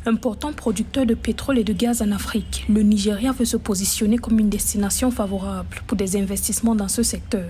Important producteur de pétrole et de gaz en Afrique, le Nigeria veut se positionner comme une destination favorable pour des investissements dans ce secteur.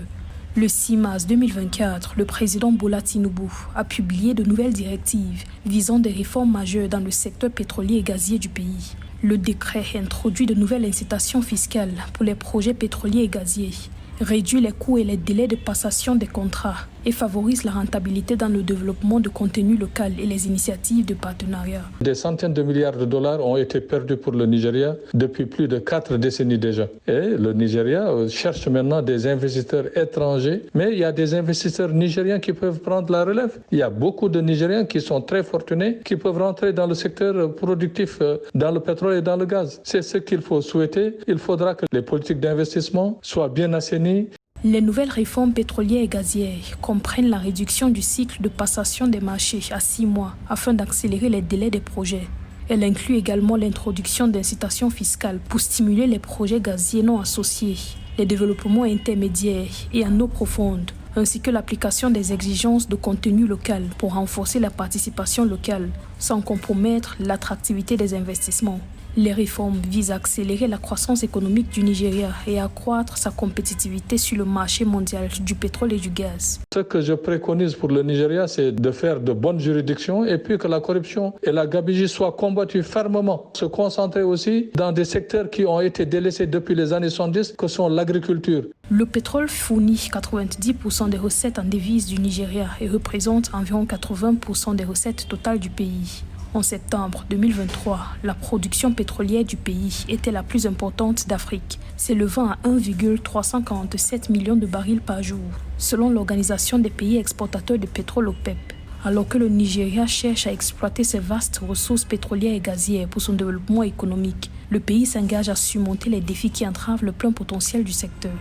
Le 6 mars 2024, le président Bola Tinubu a publié de nouvelles directives visant des réformes majeures dans le secteur pétrolier et gazier du pays. Le décret introduit de nouvelles incitations fiscales pour les projets pétroliers et gaziers, réduit les coûts et les délais de passation des contrats et favorise la rentabilité dans le développement de contenu local et les initiatives de partenariat. Des centaines de milliards de dollars ont été perdus pour le Nigeria depuis plus de 4 décennies déjà. Et le Nigeria cherche maintenant des investisseurs étrangers, mais il y a des investisseurs nigériens qui peuvent prendre la relève. Il y a beaucoup de Nigériens qui sont très fortunés, qui peuvent rentrer dans le secteur productif, dans le pétrole et dans le gaz. C'est ce qu'il faut souhaiter. Il faudra que les politiques d'investissement soient bien assainies. Les nouvelles réformes pétrolières et gazières comprennent la réduction du cycle de passation des marchés à 6 mois afin d'accélérer les délais des projets. Elle inclut également l'introduction d'incitations fiscales pour stimuler les projets gaziers non associés, les développements intermédiaires et en eau profonde, ainsi que l'application des exigences de contenu local pour renforcer la participation locale sans compromettre l'attractivité des investissements. Les réformes visent à accélérer la croissance économique du Nigeria et à accroître sa compétitivité sur le marché mondial du pétrole et du gaz. Ce que je préconise pour le Nigeria, c'est de faire de bonnes juridictions et puis que la corruption et la gabegie soient combattues fermement. Se concentrer aussi dans des secteurs qui ont été délaissés depuis les années 70, que sont l'agriculture. Le pétrole fournit 90% des recettes en devises du Nigeria et représente environ 80% des recettes totales du pays. En septembre 2023, la production pétrolière du pays était la plus importante d'Afrique, s'élevant à 1,347 millions de barils par jour, selon l'Organisation des pays exportateurs de pétrole OPEP. Alors que le Nigeria cherche à exploiter ses vastes ressources pétrolières et gazières pour son développement économique, le pays s'engage à surmonter les défis qui entravent le plein potentiel du secteur.